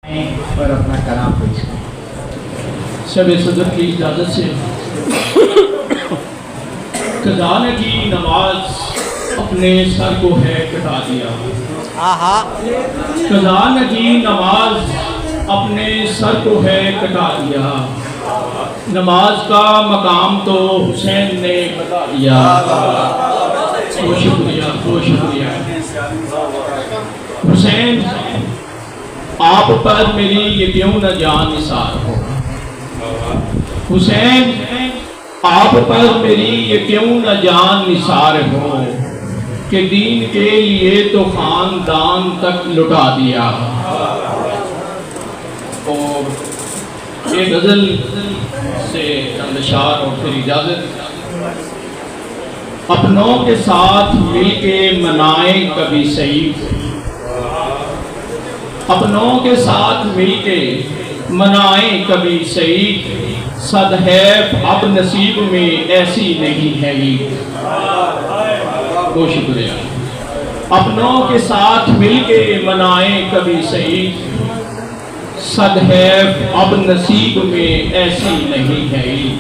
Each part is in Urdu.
اور اپنا کلام پیش کریں۔ شب صدر کی اجازت سے قضاء کی نماز اپنے سر کو ہے کٹا دیا، قضاء کی نماز اپنے سر کو ہے کٹا دیا، نماز کا مقام تو حسین نے بتا دیا۔ بہت شکریہ، بہت شکریہ حسین، آپ پر میری یہ کیوں نہ جان نثار ہو، حسین آپ پر میری یہ کیوں نہ جان نثار ہو، کہ دین کے لیے تو خاندان تک لٹا دیا۔ اور یہ غزل سے چند اشعار اور پھر اجازت۔ اپنوں کے ساتھ مل کے منائیں کبھی سعید، اپنوں کے ساتھ مل کے منائیں کبھی سعید، صد ہے اب نصیب میں ایسی نہیں ہے عید۔ بہت شکریہ۔ اپنوں کے ساتھ مل کے منائیں کبھی سعید، صد ہے اب نصیب میں ایسی نہیں ہے عید۔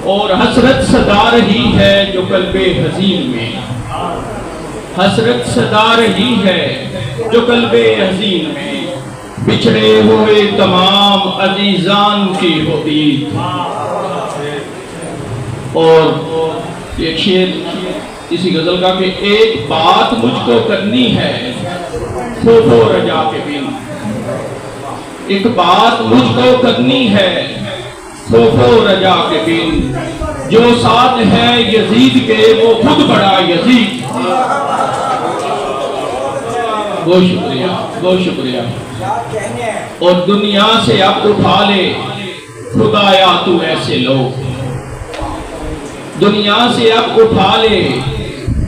اور حسرت صدا رہی ہے جو قلب حزین میں، حسرت صدا رہی ہے جو قلب حزین میں، بچھڑے ہوئے تمام عزیزان کی ہوتی۔ اور ایک شعر اسی غزل کا کہ ایک بات مجھ کو کرنی ہے خوف و رجا کے بن، ایک بات مجھ کو کرنی ہے خوف و رجا کے بن، جو ساتھ ہے یزید کے وہ خود بڑا یزید۔ بہت شکریہ، بہت شکریہ۔ اور دنیا سے اب اٹھا لے خدایا تو ایسے لوگ، دنیا سے اب اٹھا لے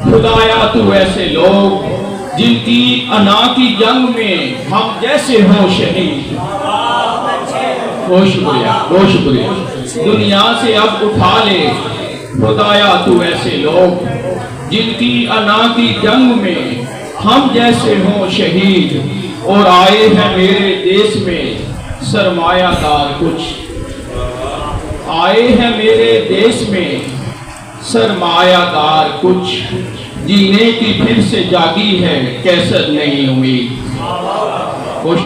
خدایا تو ایسے لوگ، جن کی انا کی جنگ میں ہم جیسے ہوں شہید۔ بہت شکریہ، بہت شکریہ۔ دنیا سے اب اٹھا لے خدایا تو ایسے لوگ، جن کی انا کی جنگ میں ہم جیسے ہوں شہید، اور آئے ہیں میرے دیس میں سرمایہ دار کچھ، آئے ہیں میرے دیس میں سرمایہ دار کچھ، جینے کی پھر سے جاگی ہے کیسر نہیں امید۔